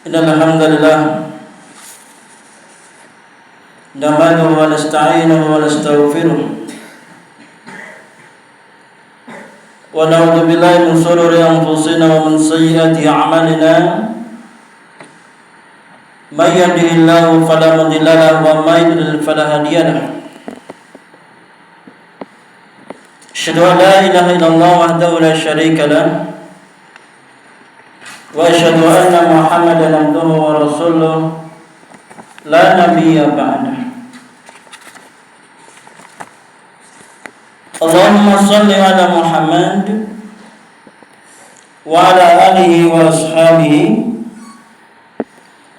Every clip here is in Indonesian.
Innal hamdalillah nahmaduhu wa nasta'inuhu wa nastaghfiruh wa na'udzu billahi min shururi anfusina wa min sayyiati a'malina may yahdihillahu fala mudilla lahu wa may yudlil fala hadiya lahu. Asyhadu an la ilaha illallah wahdahu la syarika lahu wa asyhadu anna Muhammadan abduhu wa rasuluh la nabiyya ba'dah. Allahumma shalli ala Muhammad wa ala alihi wa ashabihi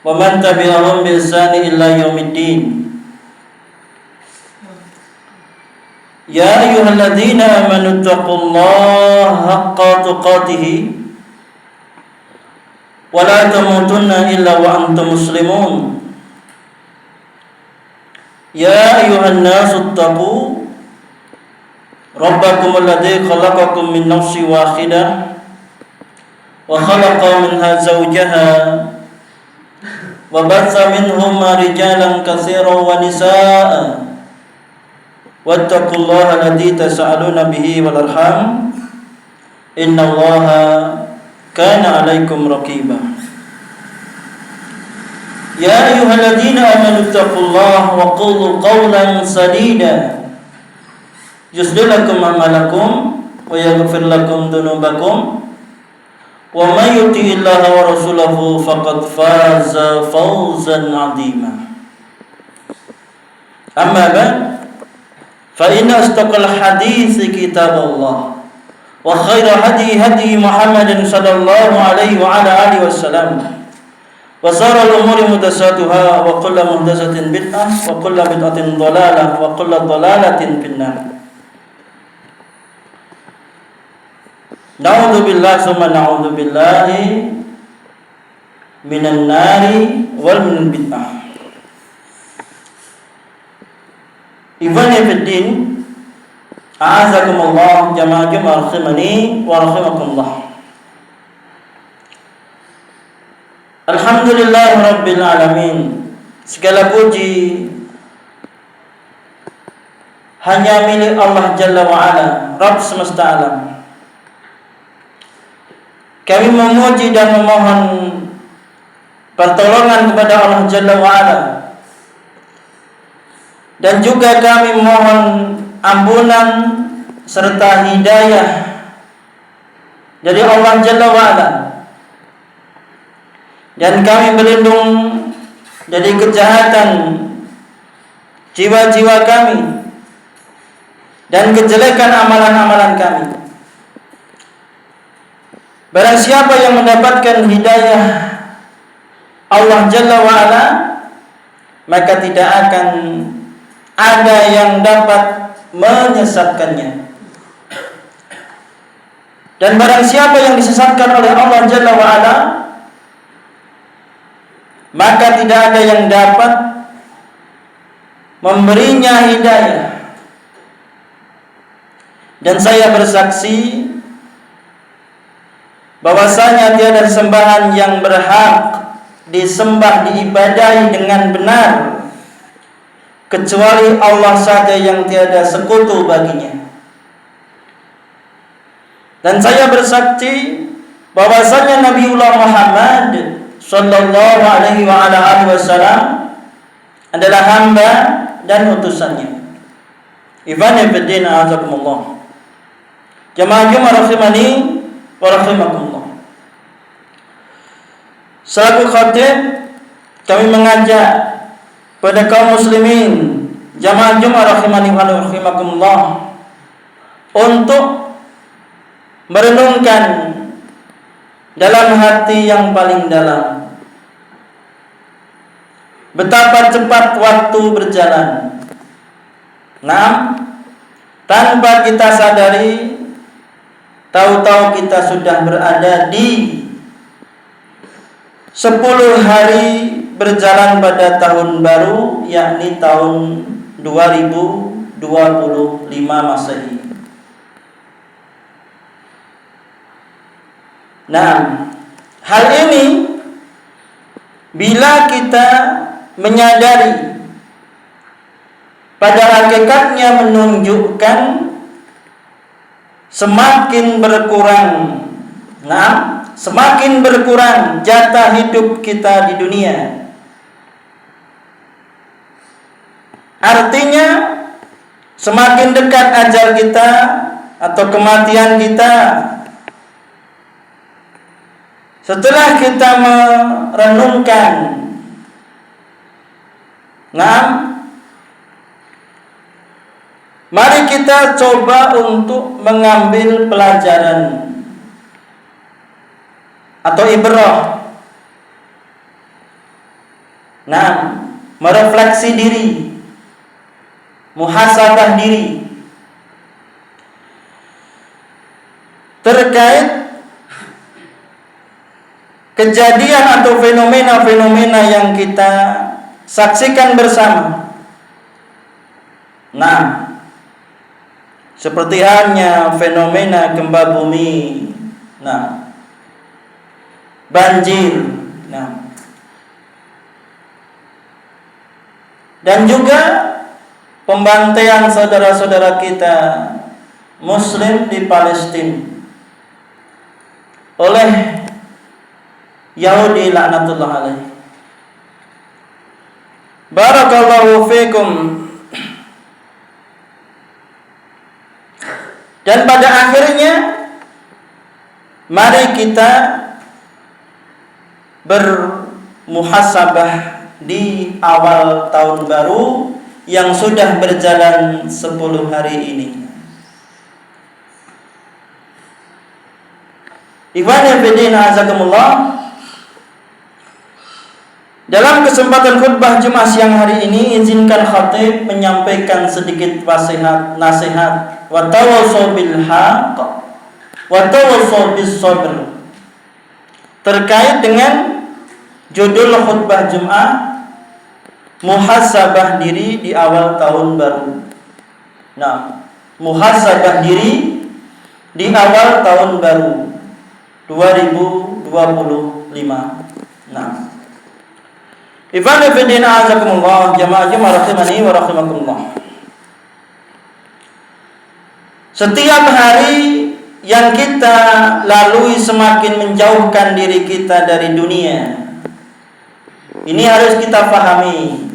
wa man tabi'ahum bi ihsani ila yaumiddin. Ya ayyuhalladzina amanu taqullaha haqqa tuqatih wa la tamutunna illa wa antum muslimun. Ya ayyuhan nasu taqu rabbakum alladzi khalaqakum min nafsin wahidah wa khalaqa minha zawjaha wa batha minhuma rijalan katsiran wa nisaa wattaqullaha alladzi tasaaluna bihi wal arham innallaha kana 'alaikum raqiba. Ya ayyuhalladzina amanu taqullaha wa qulu qawlan sadida yuslih lakum a'malakum wa yaghfir lakum dhunubakum wa may yuti'illaha wa rasulahu faqad faza fawzan 'azima. Amma ba'd, fa inna asdaqal hadits kitabullah wa khairal hadi Muhammadin sallallahu alaihi wa ala alihi wasallam wa syarrul umuri muhdatsatuha wa kullu muhdatsatin bid'ah wa kullu bid'atin dhalalah wa kullu dhalalatin finnar. Na'udzu billahi summa na'udzu billahi minan nari wal min bid'ah. Ibani fiddin, a'azakumullah jama'a rahimani wa rahimakumullah. Alhamdulillah rabbil alamin. Segala puji hanya milik Allah Jalla wa Ala, Rabb semesta alam. Kami memuji dan memohon pertolongan kepada Allah Jalla wa Ala. Dan juga kami mohon ampunan serta hidayah dari Allah Jalla wa Ala. Dan kami berlindung dari kejahatan jiwa-jiwa kami dan kejelekan amalan-amalan kami. Barang siapa yang mendapatkan hidayah Allah Jalla wa Ala, maka tidak akan ada yang dapat menyesatkannya. Dan barang siapa yang disesatkan oleh Allah Jalla wa Ala, maka tidak ada yang dapat memberinya hidayah. Dan saya bersaksi bahwasanya tiada sembahan yang berhak disembah diibadahi dengan benar kecuali Allah saja yang tiada sekutu baginya. Dan saya bersaksi bahwasanya Nabiullah Muhammad sallallahu alaihi wa ala alihi wasallam adalah hamba dan utusannya. Ibani fiddin a'azakumullah. Jamaah rahimani wa rahimakumullah. Selaku khatib, kami mengajak pada kaum muslimin jamaah rahimani wa rahimakumullah untuk merenungkan dalam hati yang paling dalam betapa cepat waktu berjalan. Tanpa kita sadari, tahu-tahu kita sudah berada di 10 hari berjalan pada tahun baru, yakni tahun 2025 Masehi. Nah, hal ini bila kita menyadari pada hakikatnya menunjukkan semakin berkurang jatah hidup kita di dunia. Artinya semakin dekat ajal kita atau kematian kita. Setelah kita merenungkan, mari kita coba untuk mengambil pelajaran atau ibrah. Merefleksi diri, muhasabah diri terkait kejadian atau fenomena-fenomena yang kita saksikan bersama. Seperti halnya fenomena gempa bumi, banjir, dan juga pembantaian saudara-saudara kita Muslim di Palestina oleh Yahudi laknatullah alaih. Barakallahu fikum. Dan pada akhirnya mari kita bermuhasabah di awal tahun baru yang sudah berjalan 10 hari ini. Ikhwan fillah azakumullah. Dalam kesempatan khutbah Jumat siang hari ini, izinkan khatib menyampaikan sedikit nasihat wa tawassaw bil haqq wa tawassaw bis sabr terkait dengan judul khutbah Jumat, muhasabah diri di awal tahun baru. Muhasabah diri di awal tahun baru 2025. Ibn Fidina azakumullah, jamaah rahimani wa rahimakumullah. Setiap hari yang kita lalui semakin menjauhkan diri kita dari dunia. Ini harus kita pahami.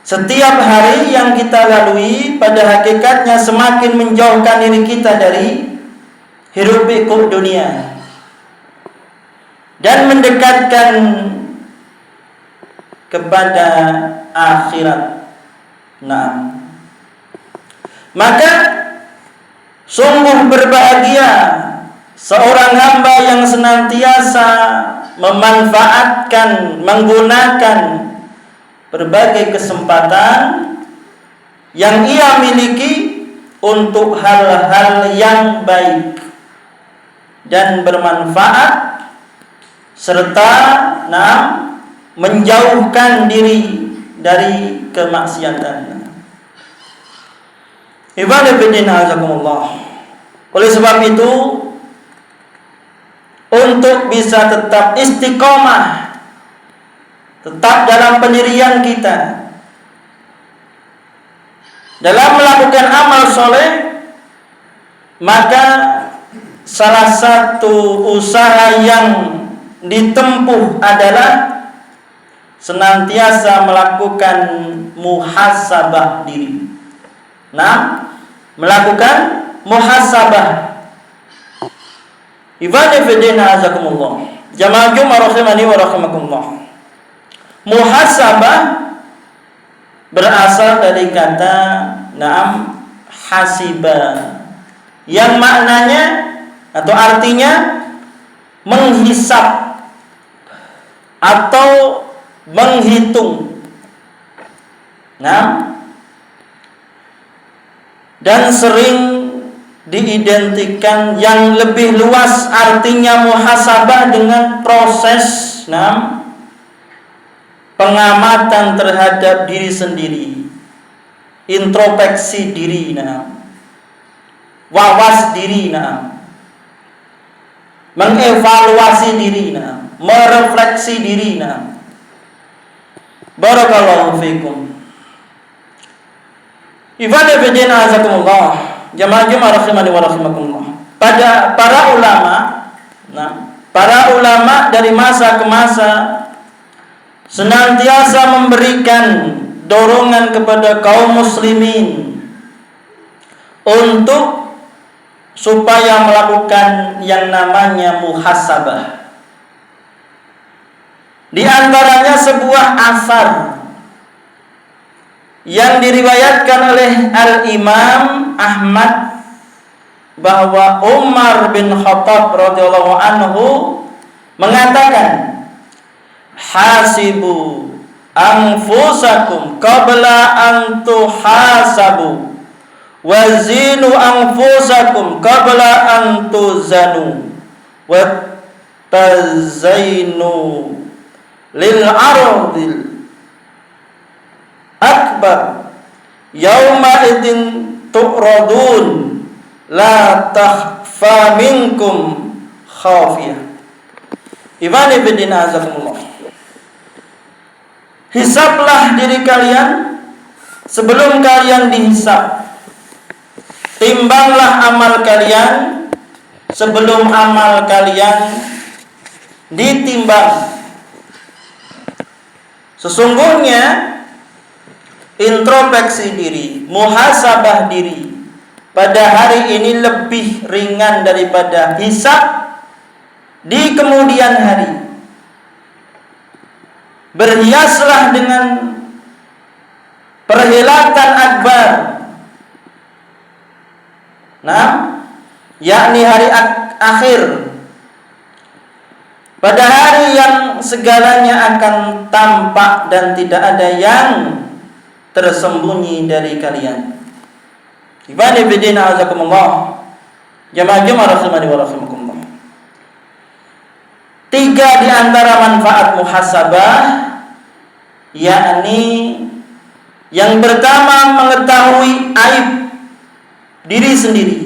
Setiap hari yang kita lalui pada hakikatnya semakin menjauhkan diri kita dari hiruk pikuk dunia dan mendekatkan kepada akhirat. Maka sungguh berbahagia seorang hamba yang senantiasa menggunakan berbagai kesempatan yang ia miliki untuk hal-hal yang baik dan bermanfaat serta menjauhkan diri dari kemaksiatan. Ibadah bidina azakumullah. Oleh sebab itu, untuk bisa tetap istiqomah, tetap dalam pendirian kita dalam melakukan amal soleh, maka salah satu usaha yang ditempuh adalah senantiasa melakukan muhasabah diri. Melakukan muhasabah. Ibadah fidina azakumullah. Jamaah Jumat rahimani wa rahimakumullah. Muhasabah berasal dari kata hasiba, yang maknanya atau artinya menghisap atau menghitung. Dan sering diidentikan yang lebih luas artinya muhasabah dengan proses pengamatan terhadap diri sendiri, introspeksi diri, wawas diri, mengevaluasi diri, merefleksi diri. Barakallahu fikum. Ibadah bidina azakumullah. Jamaah-jamaah rahimani wa rahimakumullah. Pada para ulama dari masa ke masa senantiasa memberikan dorongan kepada kaum muslimin untuk supaya melakukan yang namanya muhasabah. Di antaranya sebuah asar yang diriwayatkan oleh Al-Imam Ahmad bahwa Umar bin Khattab radhiyallahu anhu mengatakan, hasibu anfusakum qabla an tuhasabu wazinu anfusakum qabla an tuzanu wattazainu lil ardil akbar yauma idin tu'radun la takhfa minkum khafiyah. Ibani bidin azakumullah. Hisablah diri kalian sebelum kalian dihisab. Timbanglah amal kalian sebelum amal kalian ditimbang. Sesungguhnya introspeksi diri, muhasabah diri pada hari ini lebih ringan daripada hisab di kemudian hari. Berhiaslah dengan perhelatan akbar, yakni hari akhir, pada hari yang segalanya akan tampak dan tidak ada yang tersembunyi dari kalian. Ibadi bidina azakumullah. Jamaah-jamaah rahimani wa rahimakumullah. 3 di antara manfaat muhasabah, yakni yang pertama mengetahui aib diri sendiri.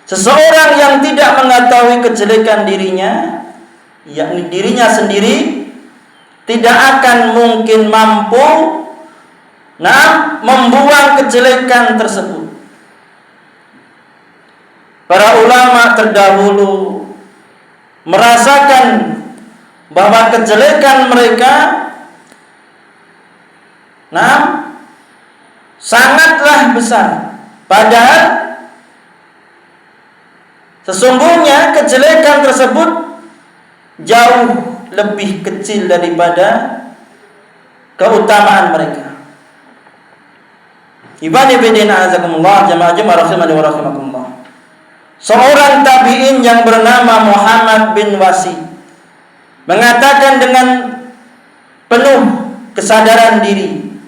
Seseorang yang tidak mengetahui kejelekan dirinya, yakni dirinya sendiri, tidak akan mungkin mampu membuang kejelekan tersebut. Para ulama terdahulu merasakan bahwa kejelekan mereka sangatlah besar, padahal sesungguhnya kejelekan tersebut jauh lebih kecil daripada keutamaan mereka. Ibadi bidina azakumullah, jamaah-jamaah rahimani wa rahimakumullah. Seorang tabi'in yang bernama Muhammad bin Wasi mengatakan dengan penuh kesadaran diri,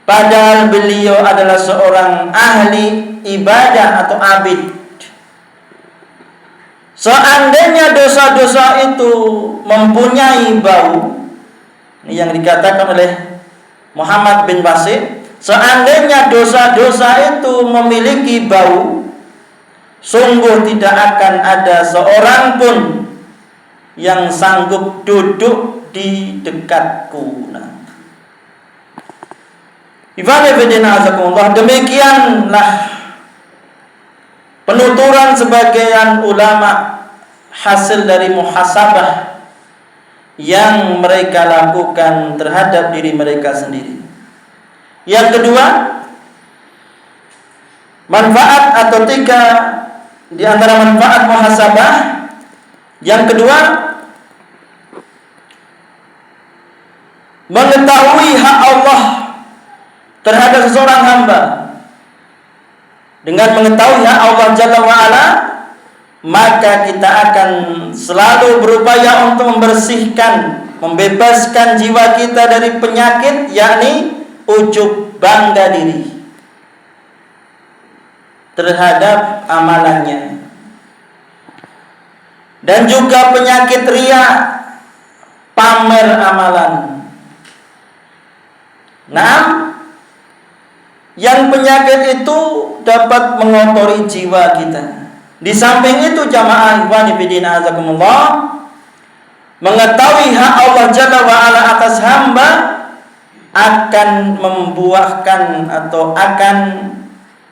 padahal beliau adalah seorang ahli ibadah atau abid, seandainya dosa-dosa itu mempunyai bau, ini yang dikatakan oleh Muhammad bin Wasi, seandainya dosa-dosa itu memiliki bau, sungguh tidak akan ada seorang pun yang sanggup duduk di dekatku. Demikianlah penuturan sebagian ulama hasil dari muhasabah yang mereka lakukan terhadap diri mereka sendiri. Yang kedua, manfaat atau 3 di antara manfaat muhasabah. Yang kedua, mengetahui hak Allah terhadap seseorang hamba. Dengan mengetahui hak Allah Jalla wa'ala, maka kita akan selalu berupaya untuk membersihkan, membebaskan jiwa kita dari penyakit, yakni ujub, bangga diri terhadap amalannya, dan juga penyakit riya, pamer amalan. Yang penyakit itu dapat mengotori jiwa kita. Di samping itu, jamaah ikhwani fillah azakumullah, mengetahui hak Allah Jalla wa Ala atas hamba akan membuahkan atau akan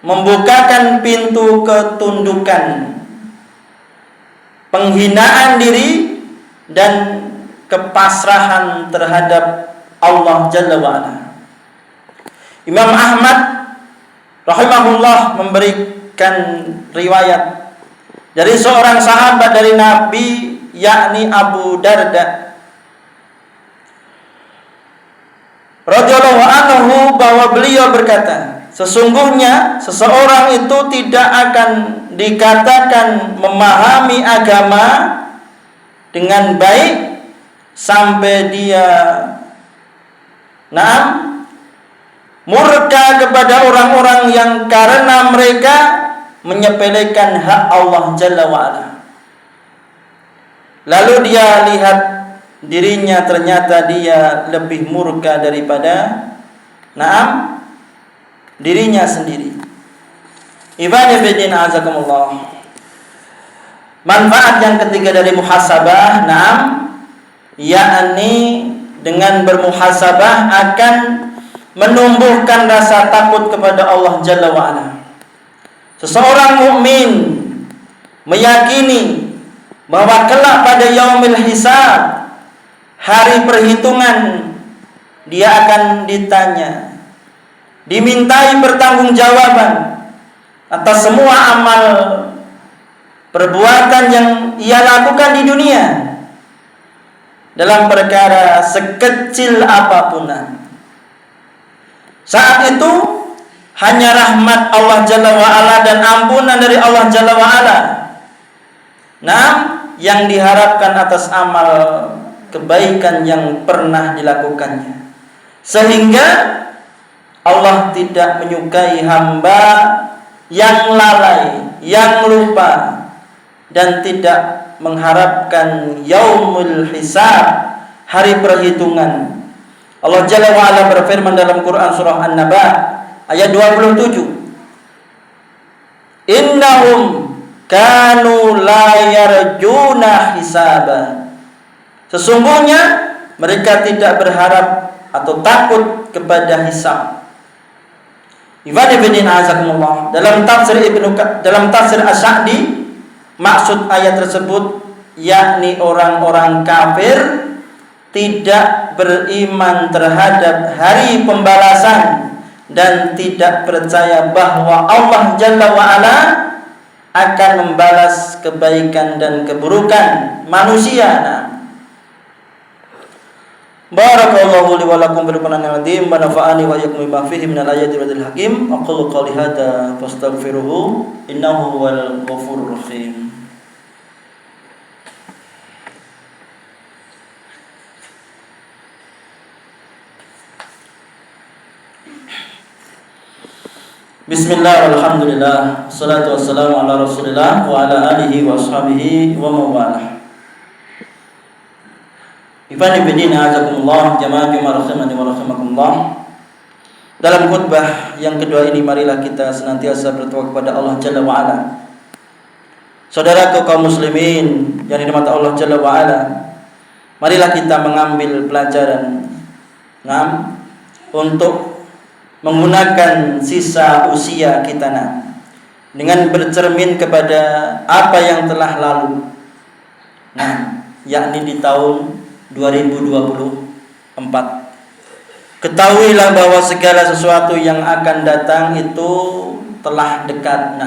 membukakan pintu ketundukan, penghinaan diri dan kepasrahan terhadap Allah Jalla wa Ala. Imam Ahmad rahimahullah memberikan riwayat dari seorang sahabat dari Nabi, yakni Abu Darda radhiyallahu anhu, bahwa beliau berkata, sesungguhnya seseorang itu tidak akan dikatakan memahami agama dengan baik sampai dia murka kepada orang-orang yang karena mereka menyepelekan hak Allah Jalla wa'ala. Lalu dia lihat dirinya, ternyata dia lebih murka daripada dirinya sendiri. Ibadah bidin azakumullah. Manfaat yang ketiga dari muhasabah, yakni dengan bermuhasabah akan menumbuhkan rasa takut kepada Allah Jalla wa'ala. Seseorang mukmin meyakini bahwa kelak pada yaumil hisab, hari perhitungan, dia akan ditanya, dimintai pertanggungjawaban atas semua amal perbuatan yang ia lakukan di dunia dalam perkara sekecil apapun. Saat itu hanya rahmat Allah Jalla wa'ala dan ampunan dari Allah Jalla wa'ala yang diharapkan atas amal kebaikan yang pernah dilakukannya, sehingga Allah tidak menyukai hamba yang lalai, yang lupa, dan tidak mengharapkan yaumul hisab, hari perhitungan. Allah Jalla wa'ala berfirman dalam Quran surah An-Naba ayat 27, innahum kanu la yarjuna hisaba. Sesungguhnya mereka tidak berharap atau takut kepada hisab. Ibadah bidin azakumullah. Dalam tafsir Asy-Sya'di, maksud ayat tersebut yakni orang-orang kafir tidak beriman terhadap hari pembalasan dan tidak percaya bahwa Allah Jalla wa'ala akan membalas kebaikan dan keburukan manusia. Barakallahu li wa lakum bil Qur'anil azim wa nafa'ani wa iyyakum bima fihi minal ayati wal hakim. Aqulu qawli hadza fastaghfiruhu innahu huwal ghafurur rahim. Bismillah, alhamdulillah, salatu wassalamu ala rasulillah wa ala alihi wa ashabihi wa mawalah. Ibani bidina azakumullah, jamaah rahimani wa rahimakumullah. Dalam khutbah yang kedua ini, marilah kita senantiasa bertakwa kepada Allah Jalla wa'ala. Saudaraku kaum muslimin yang dirahmati Allah Jalla wa'ala, marilah kita mengambil pelajaran untuk menggunakan sisa usia kita dengan bercermin kepada apa yang telah lalu, yakni di tahun 2024. Ketahuilah bahwa segala sesuatu yang akan datang itu telah dekat,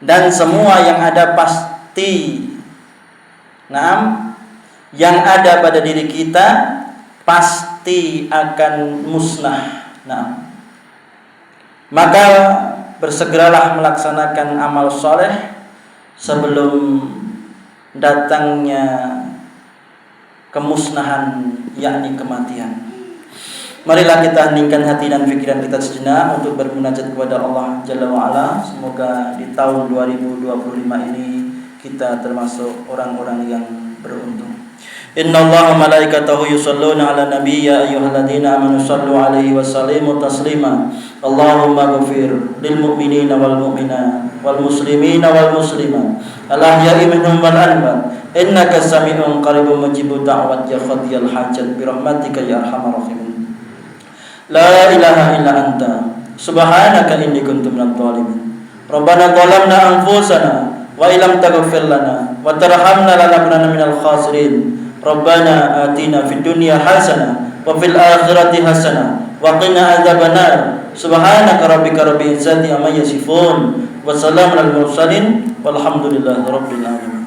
dan semua yang ada pasti, yang ada pada diri kita pasti akan musnah. Maka bersegeralah melaksanakan amal soleh sebelum datangnya kemusnahan, yakni kematian. Marilah kita heningkan hati dan pikiran kita sejenak untuk bermunajat kepada Allah Jalla wa'ala. Semoga di tahun 2025 ini kita termasuk orang-orang yang beruntung. Inna Allah wa malaikatahu yusalluna ala nabi ya ayyuhalladzina amanu sallu alaihi wa sallimu taslima. Allahumma ghafir lil mu'minina wal mu'minat wal muslimina wal muslimat al ahya'i minhum wal amwat innaka sami'un qaribun mujibud da'wat ya qadiyal hajat bi rahmatika ya arhamar rahimin. La ilaha illa anta subhanaka inni kuntu minadh dhalimin. Rabbana zalamna anfusana wa illam taghfir lana wa tarhamna lanakunanna minal khasirin. Rabbana atina fid dunya hasanah wa fil akhirati hasanah wa qina adzabannar. Subhanaka rabbika rabbil izzati amma yasifun wa salamun alal mursalin walhamdulillahi rabbil alamin.